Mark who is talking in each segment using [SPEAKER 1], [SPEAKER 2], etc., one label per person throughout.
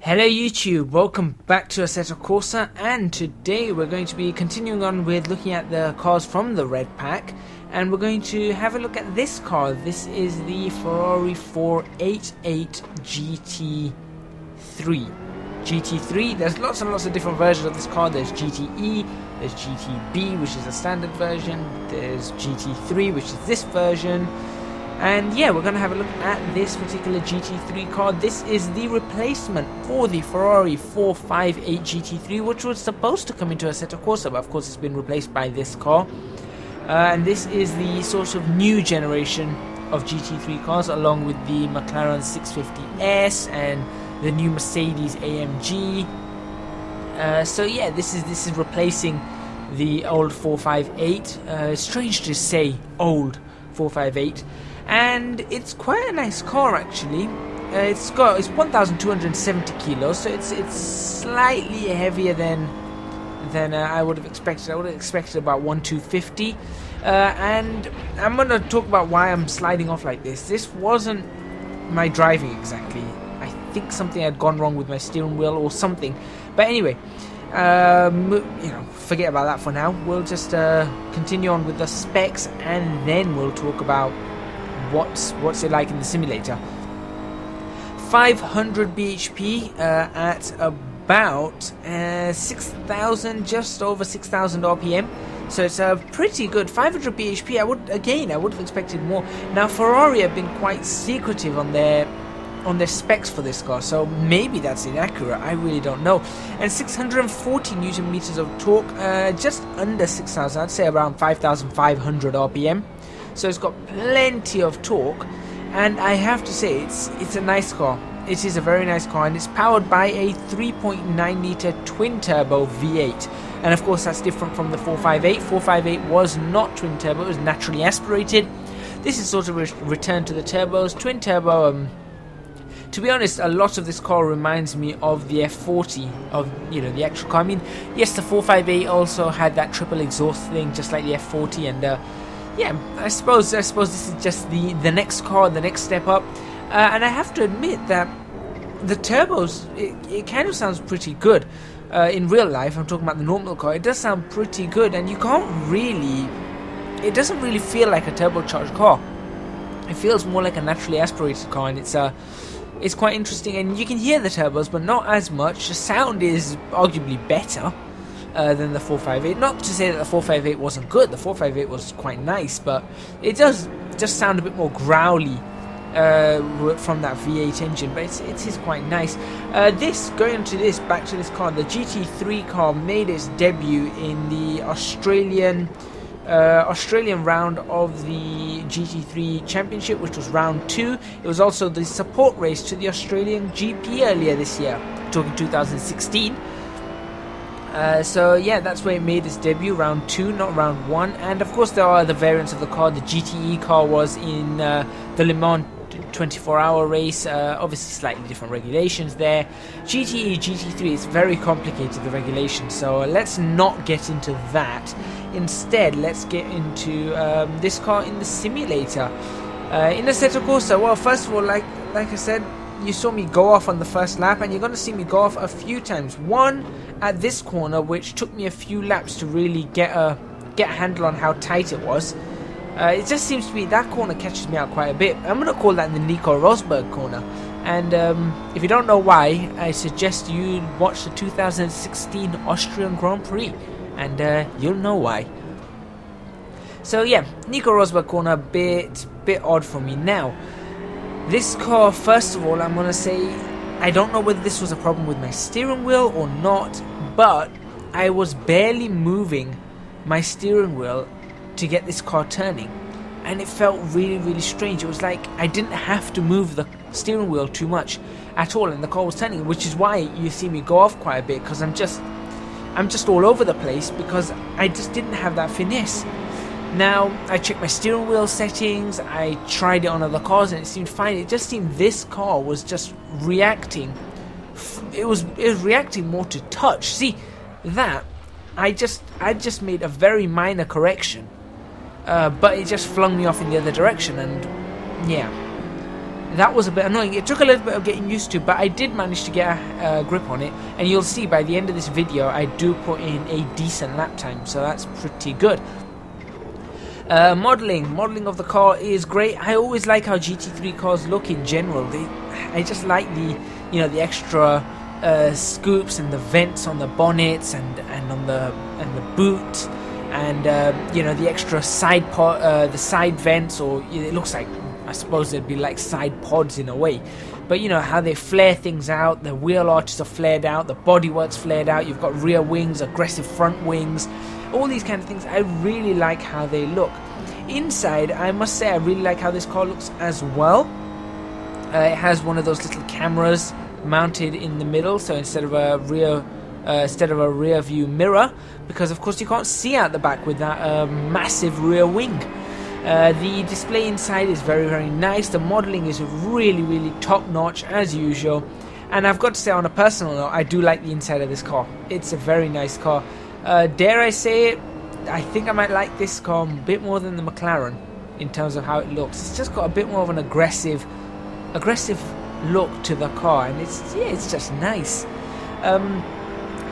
[SPEAKER 1] Hello YouTube, welcome back to Assetto Corsa, and today we're going to be continuing on with looking at the cars from the red pack, and we're going to have a look at this car. This is the Ferrari 488 GT3. GT3, there's lots and lots of different versions of this car. There's GTE, there's GTB, which is a standard version, there's GT3, which is this version. And yeah, we're going to have a look at this particular GT3 car. This is the replacement for the Ferrari 458 GT3, which was supposed to come into Assetto Corsa, but of course it's been replaced by this car. And this is the sort of new generation of GT3 cars, along with the McLaren 650S and the new Mercedes AMG. So yeah, this is replacing the old 458. Strange to say, old 458. And it's quite a nice car actually. It's 1,270 kilos, so it's slightly heavier than I would have expected. I would have expected about 1,250. And I'm gonna talk about why I'm sliding off like this. This wasn't my driving exactly. I think something had gone wrong with my steering wheel or something. But anyway, forget about that for now. We'll just continue on with the specs, and then we'll talk about what's it like in the simulator. 500 bhp at about 6,000, just over 6,000 rpm. So it's pretty good. 500 bhp. I would have expected more. Now Ferrari have been quite secretive on their specs for this car, so maybe that's inaccurate. I really don't know. And 640 newton meters of torque, just under 6,000. I'd say around 5,500 rpm. So it's got plenty of torque, and I have to say it's a nice car. It is a very nice car, and it's powered by a 3.9 litre twin turbo V8. And of course that's different from the 458. 458 was not twin turbo, it was naturally aspirated. This is sort of a return to the turbos. Twin turbo, to be honest, a lot of this car reminds me of the F40, of the actual car. I mean, yes, the 458 also had that triple exhaust thing, just like the F40, and yeah, I suppose this is just the next car, the next step up. And I have to admit that the turbos, it kind of sounds pretty good. In real life, I'm talking about the normal car, it does sound pretty good, and it doesn't really feel like a turbocharged car. It feels more like a naturally aspirated car, and it's quite interesting, and you can hear the turbos, but not as much. The sound is arguably better than the 458. Not to say that the 458 wasn't good. The 458 was quite nice, but it does just sound a bit more growly from that V8 engine. But it is quite nice. Back to this car, the GT3 car made its debut in the Australian round of the GT3 Championship, which was round 2. It was also the support race to the Australian GP earlier this year, talking 2016. So yeah, that's where it made its debut, round 2, not round 1. And of course there are other variants of the car. The GTE car was in the Le Mans 24-hour race, obviously slightly different regulations there. GTE, GT3 is very complicated, the regulations, so let's not get into that. Instead, let's get into this car in the simulator. In Assetto Corsa, well, first of all, like I said, you saw me go off on the first lap, and you're going to see me go off a few times. One at this corner, which took me a few laps to really get a handle on how tight it was. It just seems to be that corner catches me out quite a bit. I'm going to call that the Nico Rosberg corner. And if you don't know why, I suggest you watch the 2016 Austrian Grand Prix, and you'll know why. So yeah, Nico Rosberg corner, bit odd for me. Now, this car, first of all, I'm going to say, I don't know whether this was a problem with my steering wheel or not, but I was barely moving my steering wheel to get this car turning, and it felt really, really strange. It was like I didn't have to move the steering wheel too much at all, and the car was turning, which is why you see me go off quite a bit, because I'm just all over the place, because I just didn't have that finesse. Now, I checked my steering wheel settings, I tried it on other cars, and it seemed fine. It just seemed this car was just reacting. It was reacting more to touch. See, that I just made a very minor correction, but it just flung me off in the other direction, and yeah. that was a bit annoying. It took a little bit of getting used to, but I did manage to get a grip on it, and you'll see by the end of this video I do put in a decent lap time, so that's pretty good. Modeling of the car is great. I always like how GT3 cars look in general. I just like the, you know, the extra scoops and the vents on the bonnets and on the boot, and you know, the extra side the side vents, or it looks like, I suppose they'd be like side pods in a way, but you know how they flare things out. The wheel arches are flared out, the bodywork's flared out, you've got rear wings, aggressive front wings, all these kind of things. I really like how they look. Inside, I must say I really like how this car looks as well. It has one of those little cameras mounted in the middle, so instead of a rear view mirror, because of course you can't see out the back with that massive rear wing. The display inside is very, very nice. The modeling is really top notch as usual, and I've got to say, on a personal note, I do like the inside of this car. It's a very nice car. Dare I say it, I think I might like this car a bit more than the McLaren in terms of how it looks. It's just got a bit more of an aggressive look to the car, and it's just nice.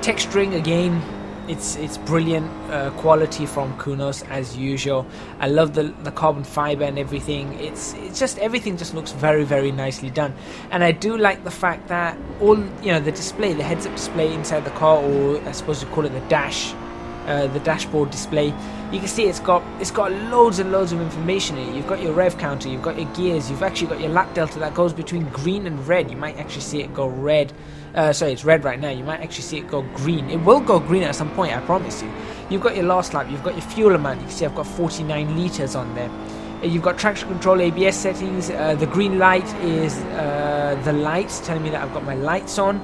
[SPEAKER 1] Texturing, again, it's brilliant quality from Kunos as usual. I love the carbon fiber and everything. It's just, everything just looks very, very nicely done. And I do like the fact that all, you know, the display, the heads-up display inside the car, or I suppose you call it the dashboard display, you can see it's got loads and loads of information in it. You've got your rev counter, you've got your gears, you've actually got your lap delta that goes between green and red. You might actually see it go red. Sorry, it's red right now. You might actually see it go green. It will go green at some point, I promise you. You've got your last lap, you've got your fuel amount. You can see I've got 49 litres on there. You've got traction control, ABS settings. The green light is the lights telling me that I've got my lights on.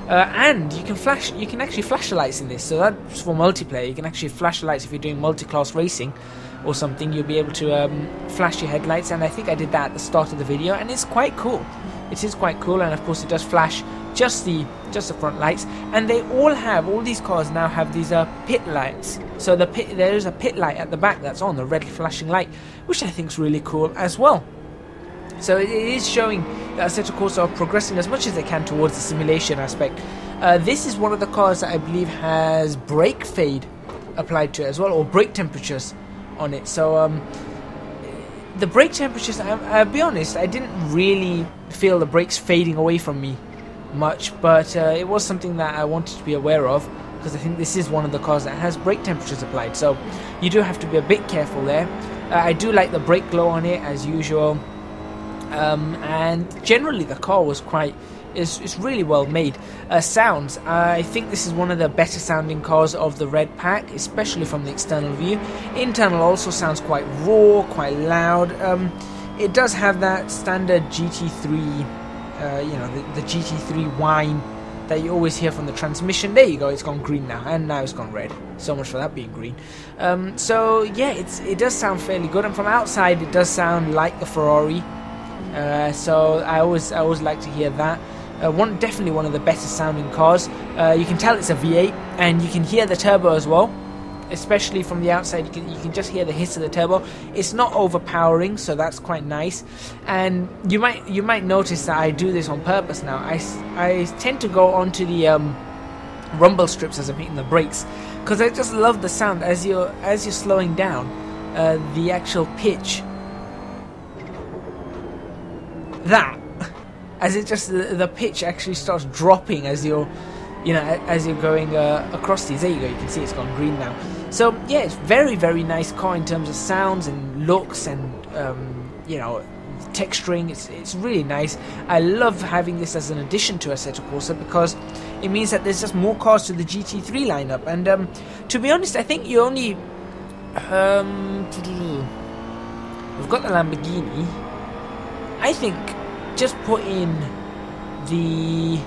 [SPEAKER 1] And you can actually flash the lights in this, so that's for multiplayer. You can actually flash the lights if you're doing multi-class racing or something. You'll be able to flash your headlights, and I think I did that at the start of the video, and it's quite cool. It is quite cool, and of course it does flash just the front lights, and all these cars now have these pit lights. So there is a pit light at the back that's on, the red flashing light, which I think is really cool as well. So it is showing that Assetto Corsa are progressing as much as they can towards the simulation aspect. This is one of the cars that I believe has brake fade applied to it as well, or brake temperatures on it. So the brake temperatures, I'll be honest, I didn't really feel the brakes fading away from me much, but it was something that I wanted to be aware of, because I think this is one of the cars that has brake temperatures applied, so you do have to be a bit careful there. I do like the brake glow on it as usual. And generally the car was it's really well made. Sounds, I think this is one of the better sounding cars of the red pack, especially from the external view. Internal also sounds quite raw, quite loud. It does have that standard GT3 you know, the GT3 whine that you always hear from the transmission. There you go, it's gone green now, and now it's gone red. So much for that being green. So yeah, it does sound fairly good, and from outside it does sound like the Ferrari. So I always like to hear that. Definitely one of the better sounding cars. You can tell it's a V8, and you can hear the turbo as well. Especially from the outside, you can just hear the hiss of the turbo. It's not overpowering, so that's quite nice. And you might notice that I do this on purpose now. I tend to go onto the rumble strips as I'm hitting the brakes, because I just love the sound as you're slowing down. The actual pitch. That, as it just, the pitch actually starts dropping as you're going across these. There you go, you can see it's gone green now. So yeah, it's very, very nice car in terms of sounds and looks and you know, texturing. It's really nice. I love having this as an addition to Assetto Corsa, because it means that there's just more cars to the GT3 lineup. And to be honest, I think you only we've got the Lamborghini. I think just put in the,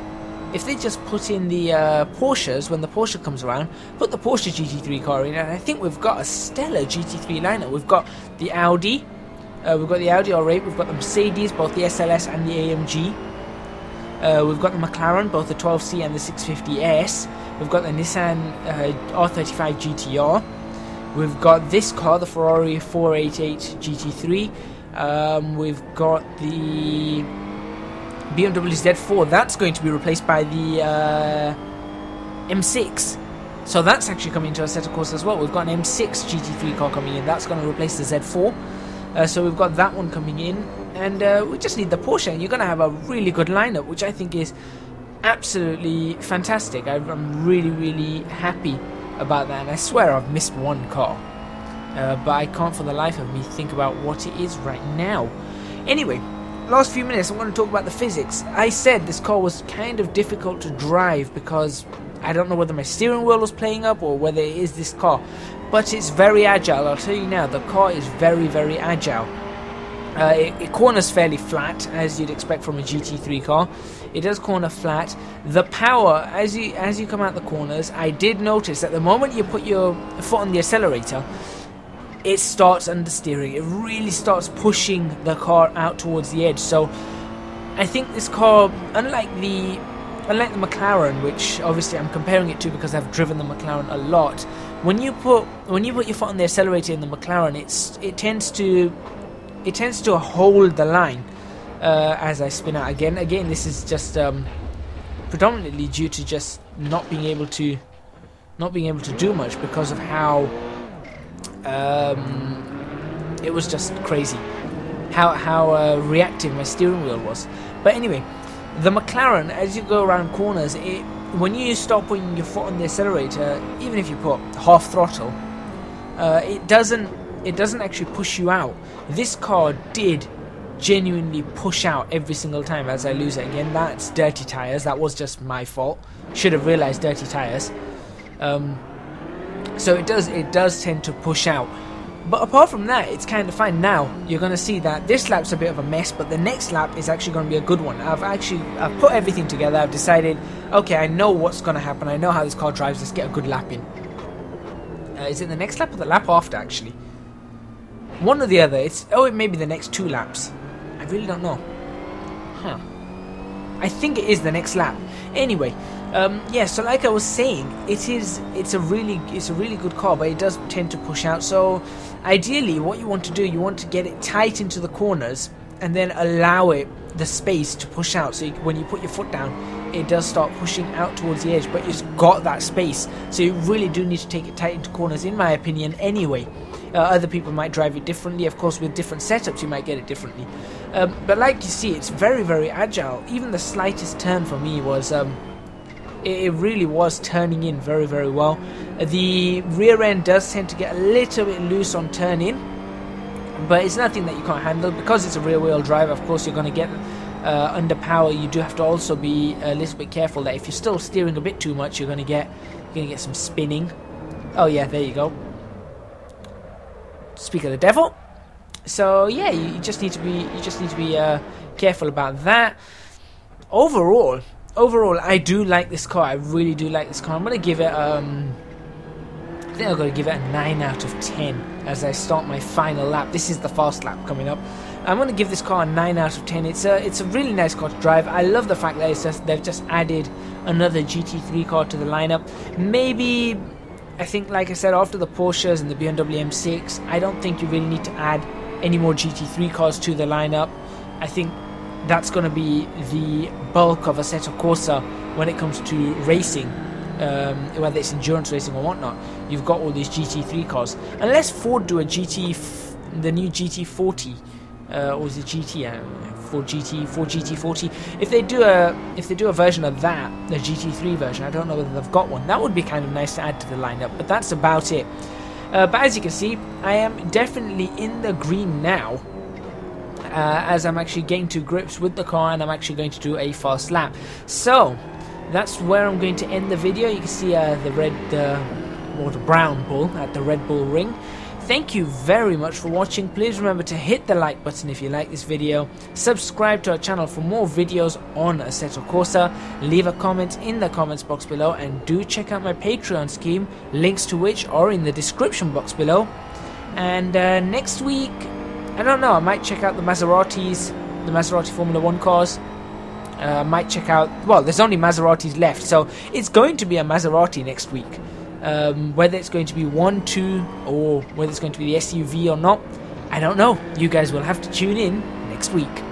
[SPEAKER 1] if they just put in the Porsches when the Porsche comes around, put the Porsche GT3 car in, and I think we've got a stellar GT3 lineup. We've got the Audi, R8, we've got the Mercedes, both the SLS and the AMG. We've got the McLaren, both the 12C and the 650S. We've got the Nissan R35 GTR. We've got this car, the Ferrari 488 GT3. We've got the BMW Z4. That's going to be replaced by the M6. So that's actually coming to Assetto Corsa as well. We've got an M6 GT3 car coming in. That's going to replace the Z4. So we've got that one coming in. And we just need the Porsche. And you're going to have a really good lineup, which I think is absolutely fantastic. I'm really, really happy about that. And I swear I've missed one car. But I can't for the life of me think about what it is right now. Anyway, last few minutes I'm going to talk about the physics. I said this car was kind of difficult to drive because I don't know whether my steering wheel was playing up or whether it is this car. But it's very agile. I'll tell you now, the car is very, very agile. It corners fairly flat, as you'd expect from a GT3 car. It does corner flat. The power, as you come out the corners, I did notice that the moment you put your foot on the accelerator, it starts understeering. It really starts pushing the car out towards the edge. So I think this car, unlike the McLaren, which obviously I'm comparing it to because I've driven the McLaren a lot, when you put your foot on the accelerator in the McLaren, it tends to hold the line as I spin out again. Again, this is just predominantly due to just not being able to do much because of how it was just crazy how reactive my steering wheel was. But anyway, the McLaren, as you go around corners, when you start putting your foot on the accelerator, even if you put half throttle, it doesn't actually push you out. This car did genuinely push out every single time as I lose it. Again, that's dirty tires. That was just my fault. Should have realized dirty tires. So it does tend to push out. But apart from that, it's kind of fine. Now you're going to see that this lap's a bit of a mess, but the next lap is actually going to be a good one. I've put everything together. I've decided, okay, I know what's going to happen. I know how this car drives. Let's get a good lap in. Is it the next lap or the lap after, actually? One or the other. It may be the next 2 laps. I really don't know. Huh. I think it is the next lap. Anyway, yeah, so like I was saying, it's a really good car, but it does tend to push out. So ideally what you want to do, you want to get it tight into the corners and then allow it the space to push out. So when you put your foot down, it does start pushing out towards the edge, but it's got that space. So you really do need to take it tight into corners, in my opinion, anyway. Other people might drive it differently. Of course, with different setups, you might get it differently. But like you see, it's very, very agile. Even the slightest turn for me was... it really was turning in very, very well. The rear end does tend to get a little bit loose on turn in, but it's nothing that you can't handle. Because it's a rear wheel drive, of course, you're going to get under power. You do have to also be a little bit careful that if you're still steering a bit too much, you're going to get some spinning. Oh yeah, there you go. Speak of the devil. So yeah, you just need to be careful about that. Overall, I do like this car. I really do like this car. I'm gonna give it I think I'm gonna give it a 9 out of 10 as I start my final lap. This is the fast lap coming up. I'm gonna give this car a 9 out of 10. It's a really nice car to drive. I love the fact that they've just added another GT3 car to the lineup. Maybe, I think, like I said, after the Porsches and the BMW M6, I don't think you really need to add any more GT3 cars to the lineup. I think that's going to be the bulk of Assetto Corsa when it comes to racing, whether it's endurance racing or whatnot. You've got all these GT3 cars, unless Ford do a the new GT40, or is it GT? Ford GT40. If they do a version of that, the GT3 version, I don't know whether they've got one. That would be kind of nice to add to the lineup, but that's about it. But as you can see, I am definitely in the green now, as I'm actually getting to grips with the car, and I'm actually going to do a fast lap. So that's where I'm going to end the video. You can see the brown bull at the Red Bull Ring. Thank you very much for watching. Please remember to hit the like button if you like this video. Subscribe to our channel for more videos on Assetto Corsa. Leave a comment in the comments box below, and do check out my Patreon scheme, links to which are in the description box below. And next week, I don't know, I might check out the Maserati Formula 1 cars. Might check out, well, there's only Maseratis left, so it's going to be a Maserati next week. Whether it's going to be 1, 2, or whether it's going to be the SUV or not, I don't know. You guys will have to tune in next week.